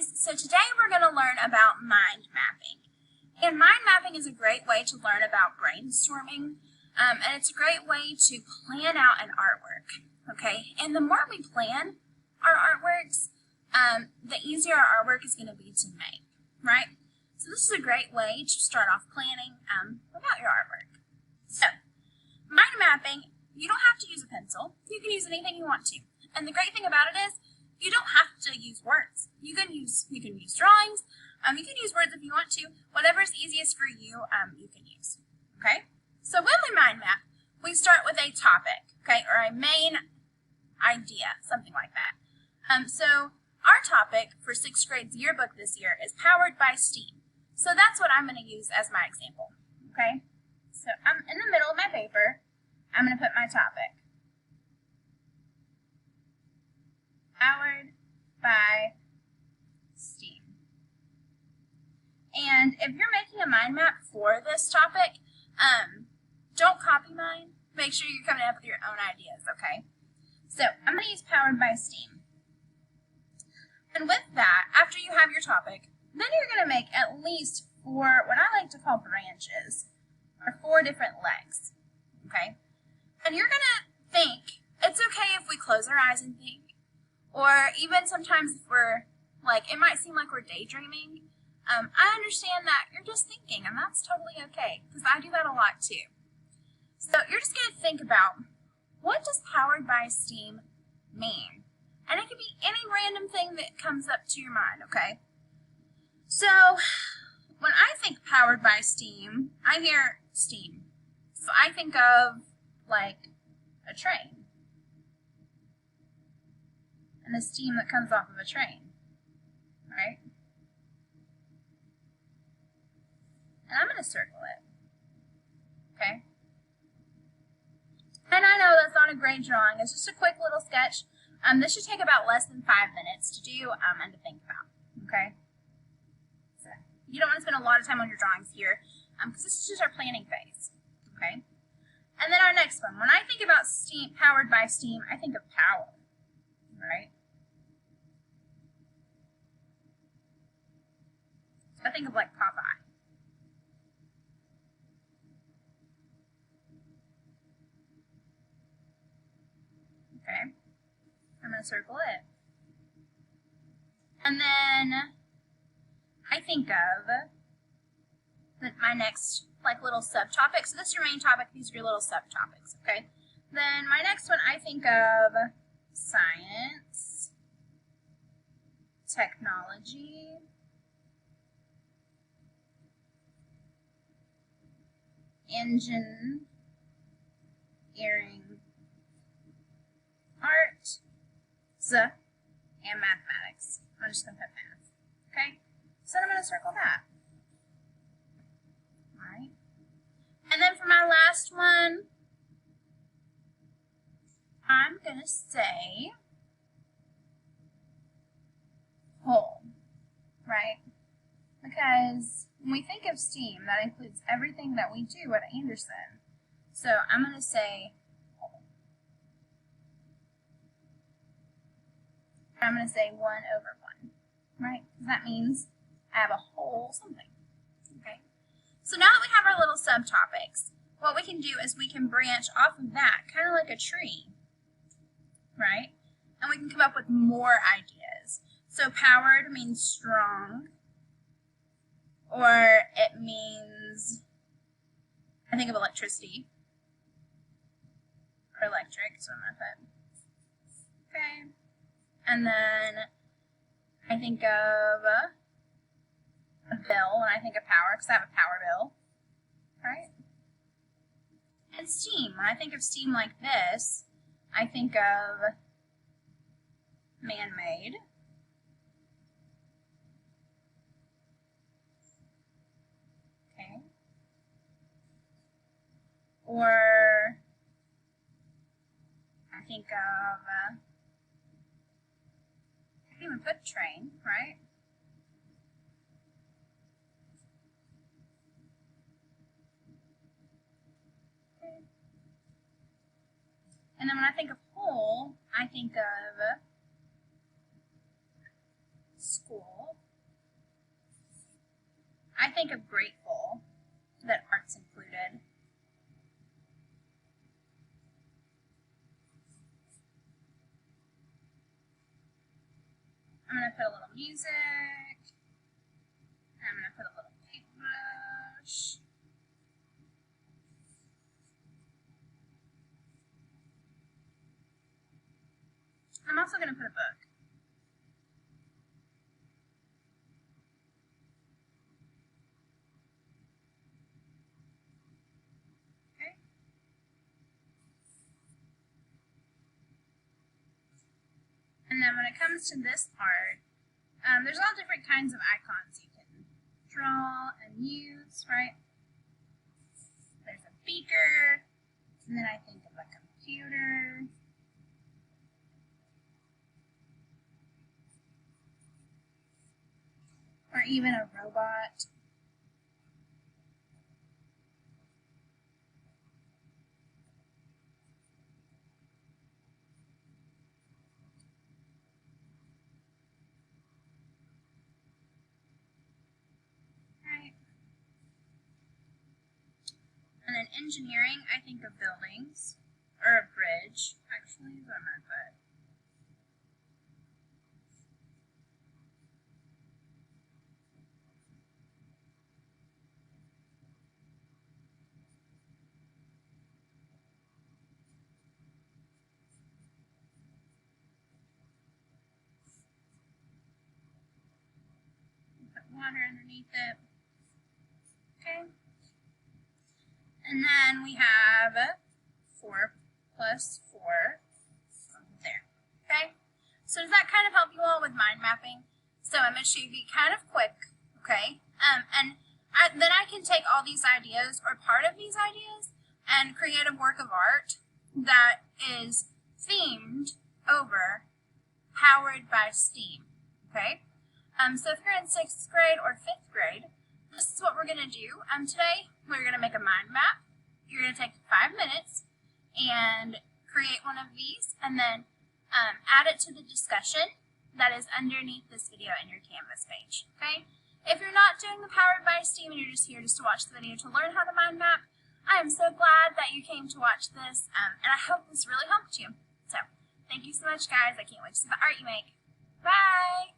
guys, so today we're going to learn about mind mapping. And mind mapping is a great way to learn about brainstorming, and it's a great way to plan out an artwork, okay? And the more we plan our artworks, the easier our artwork is going to be to make, right? So this is a great way to start off planning about your artwork. So, mind mapping, you don't have to use a pencil. You can use anything you want to. And the great thing about it is, you don't have to use words. You can use drawings. You can use words if you want to. Whatever's easiest for you, you can use. Okay? So when we mind map, we start with a topic, okay, or a main idea, something like that. So our topic for 6th grade's yearbook this year is powered by steam. So that's what I'm going to use as my example. Okay? So I'm in the middle of my paper. I'm going to put my topic. Powered by steam. And if you're making a mind map for this topic, don't copy mine. Make sure you're coming up with your own ideas, okay? So I'm going to use powered by steam. And with that, after you have your topic, then you're going to make at least 4, what I like to call branches, or 4 different legs, okay? And you're going to think, it's okay if we close our eyes and think. Or even sometimes if we're, it might seem like we're daydreaming. I understand that you're just thinking, and that's totally okay, because I do that a lot too. So you're just going to think about, what does powered by steam mean? And it can be any random thing that comes up to your mind, okay? So when I think powered by steam, I hear steam. So I think of, a train. And the steam that comes off of a train, right? And I'm going to circle it, okay? And I know that's not a great drawing. It's just a quick little sketch. This should take about less than 5 minutes to do and to think about, okay? So you don't want to spend a lot of time on your drawings here because this is just our planning phase, okay? And then our next one. When I think about steam, powered by steam, I think of power, right? I think of Popeye. Okay, I'm going to circle it. And then I think of my next little subtopic. So this is your main topic, these are your little subtopics, okay? Then my next one, I think of science, technology, engineering, art, and mathematics. I'm just going to put math, okay? So I'm going to circle that. All right. And then for my last one, I'm going to say whole, right? Because when we think of STEAM, that includes everything that we do at Anderson. So I'm going to say whole. I'm going to say 1/1, right? Because that means I have a whole something, okay? So now that we have our little subtopics, what we can do is we can branch off of that, kind of like a tree, right? And we can come up with more ideas. So powered means strong, or it means, I think of electricity, or electric, so I'm going to put, okay. And then I think of a bill when I think of power, because I have a power bill, right? And steam, when I think of steam like this, I think of man-made. Okay. Or I think of, I can even put train, right? And then when I think of whole, I think of school. I think of grateful that art's included. I'm going to put a little music. I'm going to put a little paintbrush. I'm also going to put a book. Okay. And then when it comes to this part, there's all different kinds of icons you can draw and use, right? There's a beaker, and then I think of a computer. Or even a robot. Right. And then engineering, I think of buildings, or a bridge, actually, is what I'm going to put. Put water underneath it. Okay. And then we have 4 plus 4 there. Okay? So does that kind of help you all with mind mapping? So I'm going to be kind of quick, okay? Then I can take all these ideas, or part of these ideas, and create a work of art that is themed over powered by STEAM, okay? So if you're in 6th grade or 5th grade, this is what we're going to do. Today, we're going to make a mind map. You're going to take 5 minutes and create one of these, and then add it to the discussion that is underneath this video in your Canvas page, okay? If you're not doing the Powered by STEAM and you're just here to watch the video to learn how to mind map, I am so glad that you came to watch this, and I hope this really helped you. So, thank you so much, guys. I can't wait to see the art you make. Bye!